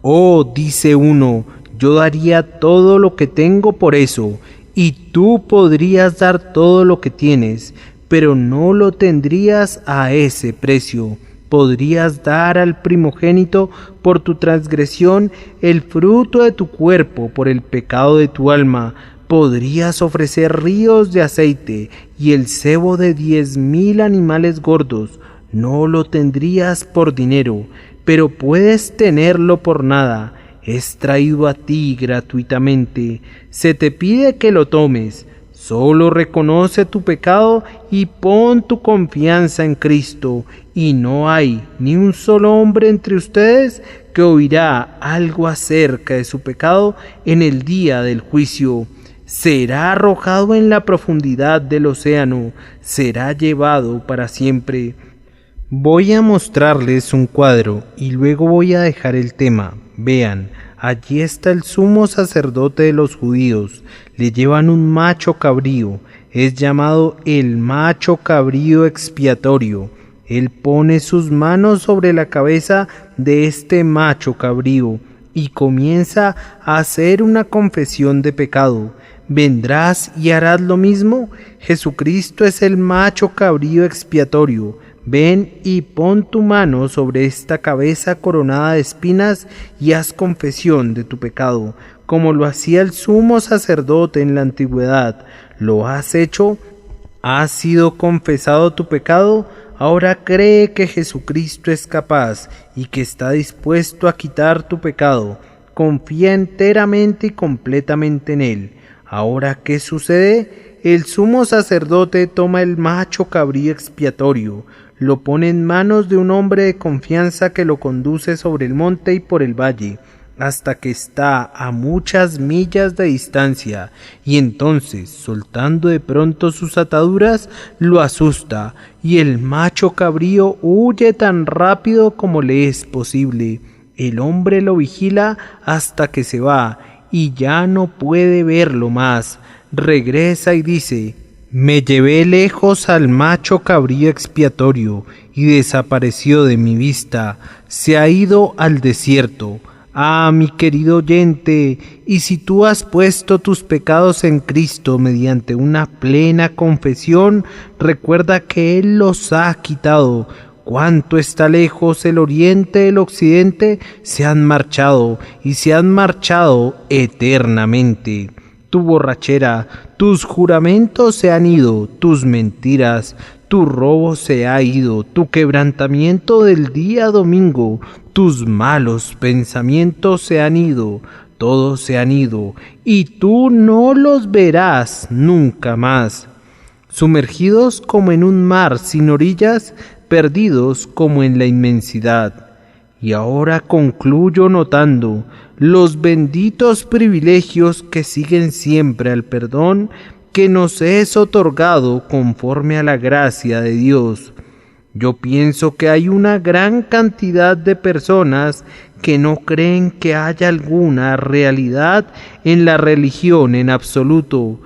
Oh, dice uno, yo daría todo lo que tengo por eso, y tú podrías dar todo lo que tienes, pero no lo tendrías a ese precio. Podrías dar al primogénito por tu transgresión, el fruto de tu cuerpo por el pecado de tu alma. Podrías ofrecer ríos de aceite y el sebo de 10,000 animales gordos. No lo tendrías por dinero, pero puedes tenerlo por nada. Es traído a ti gratuitamente. Se te pide que lo tomes. Solo reconoce tu pecado y pon tu confianza en Cristo, y no hay ni un solo hombre entre ustedes que oirá algo acerca de su pecado en el día del juicio. Será arrojado en la profundidad del océano, será llevado para siempre. Voy a mostrarles un cuadro y luego voy a dejar el tema. Vean. Allí está el sumo sacerdote de los judíos. Le llevan un macho cabrío. Es llamado el macho cabrío expiatorio. Él pone sus manos sobre la cabeza de este macho cabrío y comienza a hacer una confesión de pecado. ¿Vendrás y harás lo mismo? Jesucristo es el macho cabrío expiatorio. Ven y pon tu mano sobre esta cabeza coronada de espinas y haz confesión de tu pecado, como lo hacía el sumo sacerdote en la antigüedad. ¿Lo has hecho? ¿Has sido confesado tu pecado? Ahora cree que Jesucristo es capaz y que está dispuesto a quitar tu pecado. Confía enteramente y completamente en Él. Ahora, ¿qué sucede? El sumo sacerdote toma el macho cabrío expiatorio, lo pone en manos de un hombre de confianza que lo conduce sobre el monte y por el valle, hasta que está a muchas millas de distancia, y entonces, soltando de pronto sus ataduras, lo asusta, y el macho cabrío huye tan rápido como le es posible. El hombre lo vigila hasta que se va, y ya no puede verlo más. Regresa y dice: me llevé lejos al macho cabrío expiatorio y desapareció de mi vista, se ha ido al desierto. Ah, mi querido oyente, y si tú has puesto tus pecados en Cristo mediante una plena confesión, recuerda que Él los ha quitado. Cuánto está lejos el oriente del occidente, se han marchado y se han marchado eternamente. Tu borrachera, tus juramentos se han ido, tus mentiras, tu robo se ha ido, tu quebrantamiento del día domingo, tus malos pensamientos se han ido, todos se han ido, y tú no los verás nunca más. Sumergidos como en un mar sin orillas, perdidos como en la inmensidad. Y ahora concluyo notando los benditos privilegios que siguen siempre al perdón que nos es otorgado conforme a la gracia de Dios. Yo pienso que hay una gran cantidad de personas que no creen que haya alguna realidad en la religión en absoluto.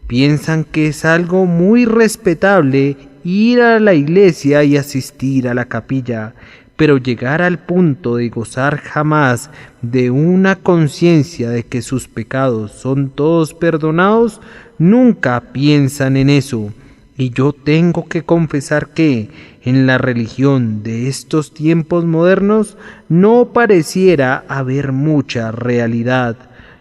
Piensan que es algo muy respetable ir a la iglesia y asistir a la capilla, pero llegar al punto de gozar jamás de una conciencia de que sus pecados son todos perdonados, nunca piensan en eso. Y yo tengo que confesar que en la religión de estos tiempos modernos no pareciera haber mucha realidad.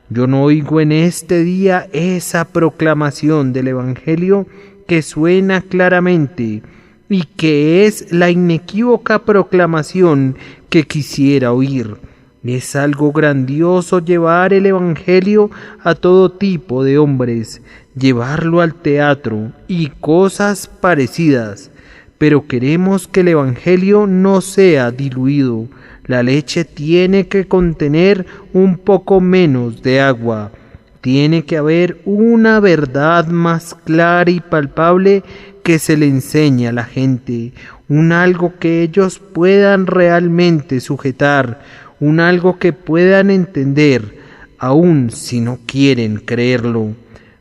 Yo no oigo en este día esa proclamación del Evangelio que suena claramente y que es la inequívoca proclamación que quisiera oír. Es algo grandioso llevar el Evangelio a todo tipo de hombres, llevarlo al teatro y cosas parecidas, pero queremos que el Evangelio no sea diluido. La leche tiene que contener un poco menos de agua. Tiene que haber una verdad más clara y palpable que se le enseñe a la gente, un algo que ellos puedan realmente sujetar, un algo que puedan entender, aun si no quieren creerlo.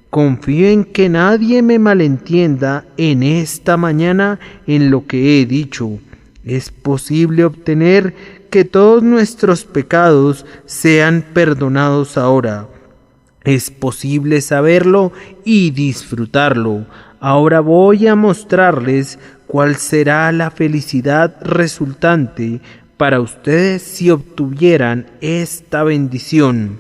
Confío en que nadie me malentienda en esta mañana en lo que he dicho. Es posible obtener que todos nuestros pecados sean perdonados ahora. Es posible saberlo y disfrutarlo. Ahora voy a mostrarles cuál será la felicidad resultante para ustedes si obtuvieran esta bendición.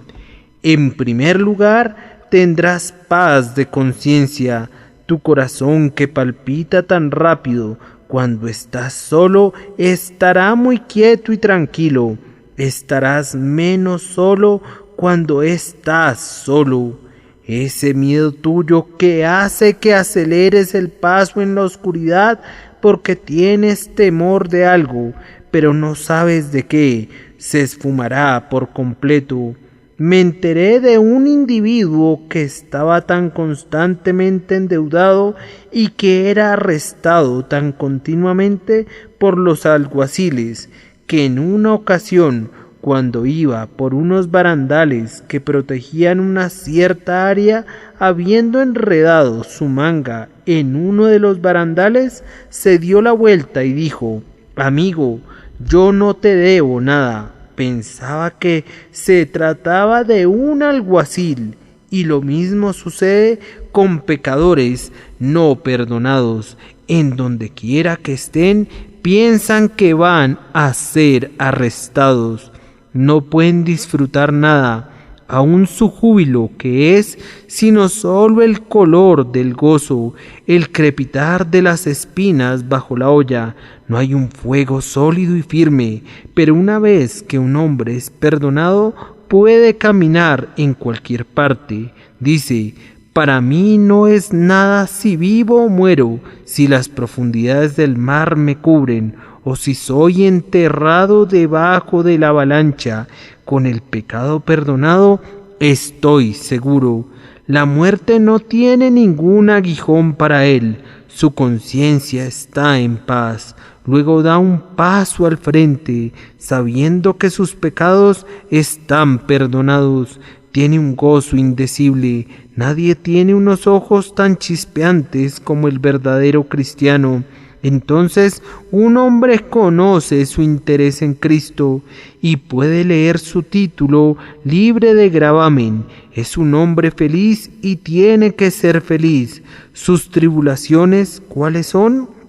En primer lugar, tendrás paz de conciencia. Tu corazón que palpita tan rápido cuando estás solo estará muy quieto y tranquilo. Estarás menos solo cuando estás solo. Ese miedo tuyo que hace que aceleres el paso en la oscuridad porque tienes temor de algo, pero no sabes de qué, se esfumará por completo. Me enteré de un individuo que estaba tan constantemente endeudado y que era arrestado tan continuamente por los alguaciles, que en una ocasión, cuando iba por unos barandales que protegían una cierta área, habiendo enredado su manga en uno de los barandales, se dio la vuelta y dijo: «Amigo, yo no te debo nada». Pensaba que se trataba de un alguacil, y lo mismo sucede con pecadores no perdonados. En donde quiera que estén, piensan que van a ser arrestados. No pueden disfrutar nada, aun su júbilo que es, sino solo el color del gozo, el crepitar de las espinas bajo la olla. No hay un fuego sólido y firme, pero una vez que un hombre es perdonado, puede caminar en cualquier parte. Dice: «Para mí no es nada si vivo o muero, si las profundidades del mar me cubren, o si soy enterrado debajo de la avalancha. Con el pecado perdonado estoy seguro. La muerte no tiene ningún aguijón para él. Su conciencia está en paz». Luego da un paso al frente, sabiendo que sus pecados están perdonados. Tiene un gozo indecible. Nadie tiene unos ojos tan chispeantes como el verdadero cristiano. Entonces un hombre conoce su interés en Cristo y puede leer su título libre de gravamen. Es un hombre feliz y tiene que ser feliz. Sus tribulaciones, ¿cuáles son?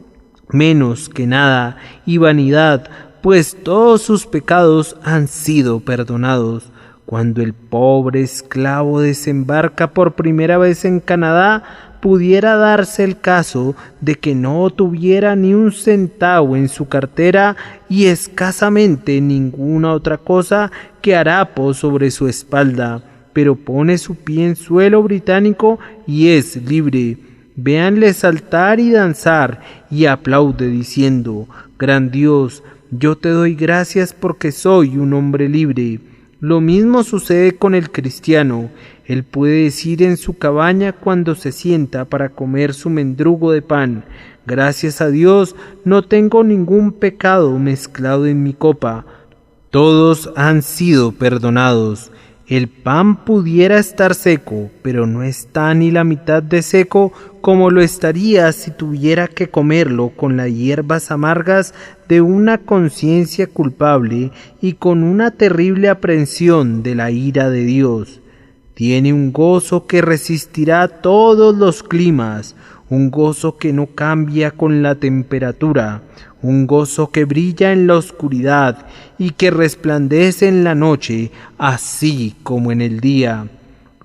Menos que nada y vanidad, pues todos sus pecados han sido perdonados. Cuando el pobre esclavo desembarca por primera vez en Canadá, pudiera darse el caso de que no tuviera ni un centavo en su cartera y escasamente ninguna otra cosa que harapos sobre su espalda, pero pone su pie en suelo británico y es libre. Véanle saltar y danzar y aplaude diciendo: «Gran Dios, yo te doy gracias porque soy un hombre libre». Lo mismo sucede con el cristiano. Él puede decir en su cabaña cuando se sienta para comer su mendrugo de pan: «Gracias a Dios, no tengo ningún pecado mezclado en mi copa. Todos han sido perdonados». El pan pudiera estar seco, pero no está ni la mitad de seco como lo estaría si tuviera que comerlo con las hierbas amargas de una conciencia culpable y con una terrible aprensión de la ira de Dios. Tiene un gozo que resistirá todos los climas, un gozo que no cambia con la temperatura, un gozo que brilla en la oscuridad y que resplandece en la noche, así como en el día.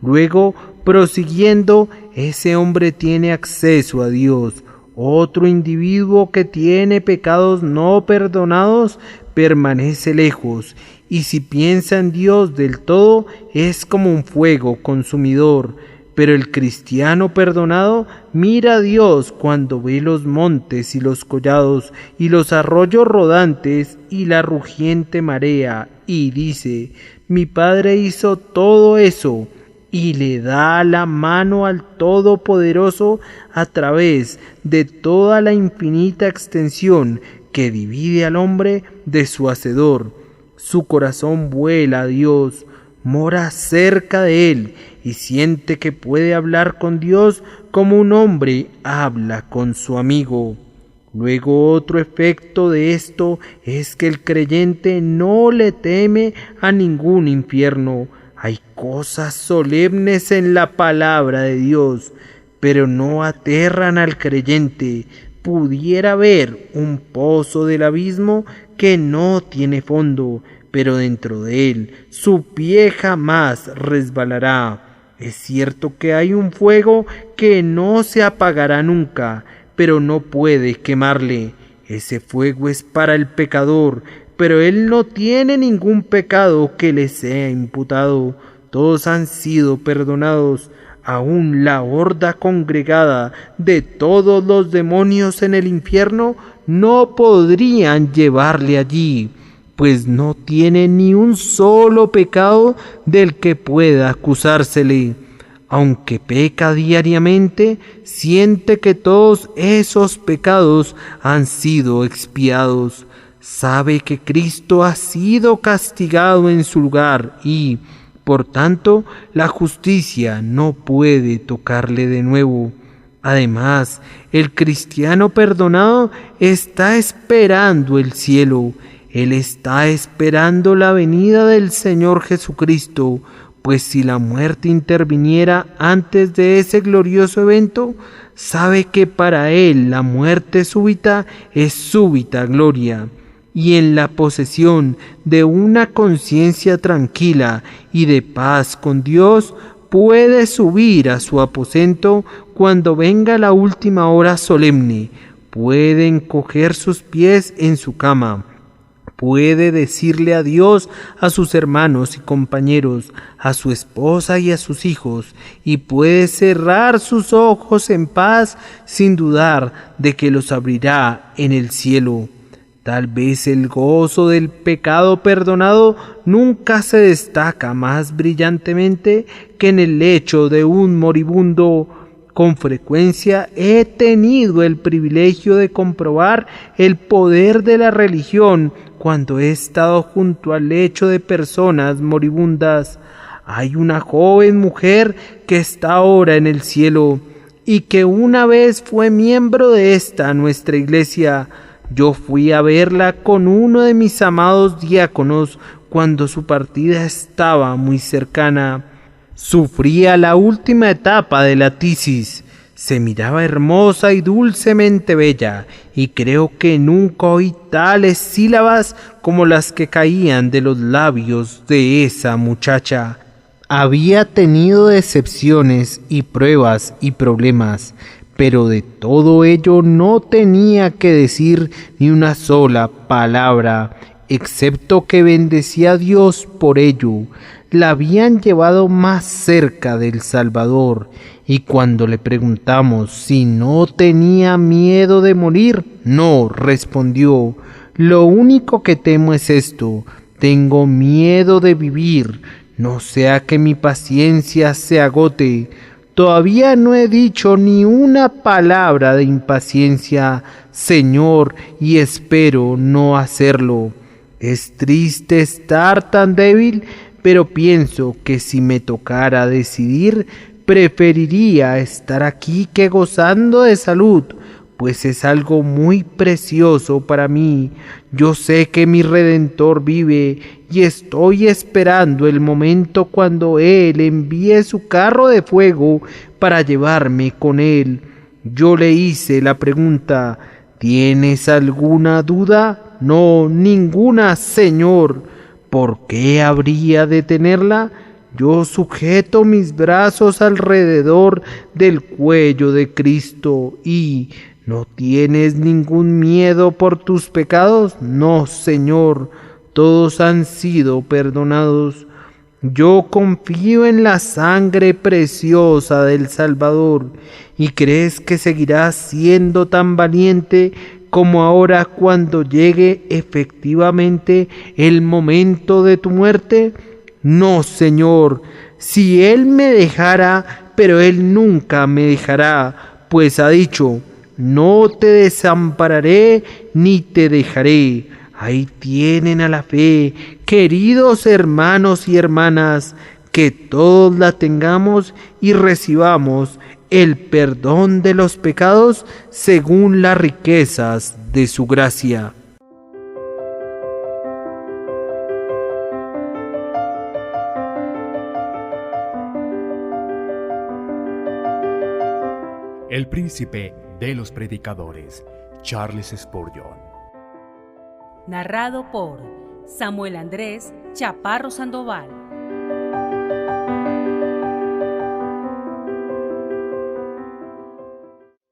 Luego, prosiguiendo, ese hombre tiene acceso a Dios. Otro individuo que tiene pecados no perdonados permanece lejos, y si piensa en Dios del todo, es como un fuego consumidor. Pero el cristiano perdonado mira a Dios cuando ve los montes y los collados y los arroyos rodantes y la rugiente marea y dice: «Mi Padre hizo todo eso y le da la mano al Todopoderoso a través de toda la infinita extensión que divide al hombre de su Hacedor. Su corazón vuela a Dios, mora cerca de Él y siente que puede hablar con Dios como un hombre habla con su amigo. Luego otro efecto de esto es que el creyente no le teme a ningún infierno. Hay cosas solemnes en la palabra de Dios, pero no aterran al creyente. Pudiera ver un pozo del abismo que no tiene fondo, pero dentro de él su pie jamás resbalará. Es cierto que hay un fuego que no se apagará nunca, pero no puede quemarle. Ese fuego es para el pecador, pero él no tiene ningún pecado que le sea imputado. Todos han sido perdonados. Aún la horda congregada de todos los demonios en el infierno no podrían llevarle allí, pues no tiene ni un solo pecado del que pueda acusársele. Aunque peca diariamente, siente que todos esos pecados han sido expiados. Sabe que Cristo ha sido castigado en su lugar y, por tanto, la justicia no puede tocarle de nuevo. Además, el cristiano perdonado está esperando el cielo. Él está esperando la venida del Señor Jesucristo, pues si la muerte interviniera antes de ese glorioso evento, sabe que para él la muerte súbita es súbita gloria. Y en la posesión de una conciencia tranquila y de paz con Dios, puede subir a su aposento cuando venga la última hora solemne, puede encoger sus pies en su cama, puede decirle adiós a sus hermanos y compañeros, a su esposa y a sus hijos, y puede cerrar sus ojos en paz sin dudar de que los abrirá en el cielo. Tal vez el gozo del pecado perdonado nunca se destaca más brillantemente que en el lecho de un moribundo. Con frecuencia he tenido el privilegio de comprobar el poder de la religión cuando he estado junto al lecho de personas moribundas. Hay una joven mujer que está ahora en el cielo y que una vez fue miembro de esta nuestra iglesia. Yo fui a verla con uno de mis amados diáconos cuando su partida estaba muy cercana. Sufría la última etapa de la tisis. Se miraba hermosa y dulcemente bella, y creo que nunca oí tales sílabas como las que caían de los labios de esa muchacha. Había tenido decepciones y pruebas y problemas, pero de todo ello no tenía que decir ni una sola palabra, excepto que bendecía a Dios por ello. La habían llevado más cerca del Salvador, y cuando le preguntamos si no tenía miedo de morir, no, respondió. Lo único que temo es esto, tengo miedo de vivir, no sea que mi paciencia se agote. Todavía no he dicho ni una palabra de impaciencia, Señor, y espero no hacerlo. Es triste estar tan débil, pero pienso que si me tocara decidir, preferiría estar aquí que gozando de salud, pues es algo muy precioso para mí. Yo sé que mi Redentor vive y estoy esperando el momento cuando Él envíe su carro de fuego para llevarme con Él. Yo le hice la pregunta, ¿tienes alguna duda? No, ninguna, Señor. ¿Por qué habría de tenerla? Yo sujeto mis brazos alrededor del cuello de Cristo y ¿no tienes ningún miedo por tus pecados? No, Señor, todos han sido perdonados. Yo confío en la sangre preciosa del Salvador. ¿Y crees que seguirás siendo tan valiente como ahora cuando llegue efectivamente el momento de tu muerte? No, Señor, si Él me dejara, pero Él nunca me dejará, pues ha dicho, no te desampararé ni te dejaré. Ahí tienen a la fe, queridos hermanos y hermanas, que todos la tengamos y recibamos el perdón de los pecados según las riquezas de su gracia. El príncipe de los predicadores, Charles Spurgeon. Narrado por Samuel Andrés Chaparro Sandoval.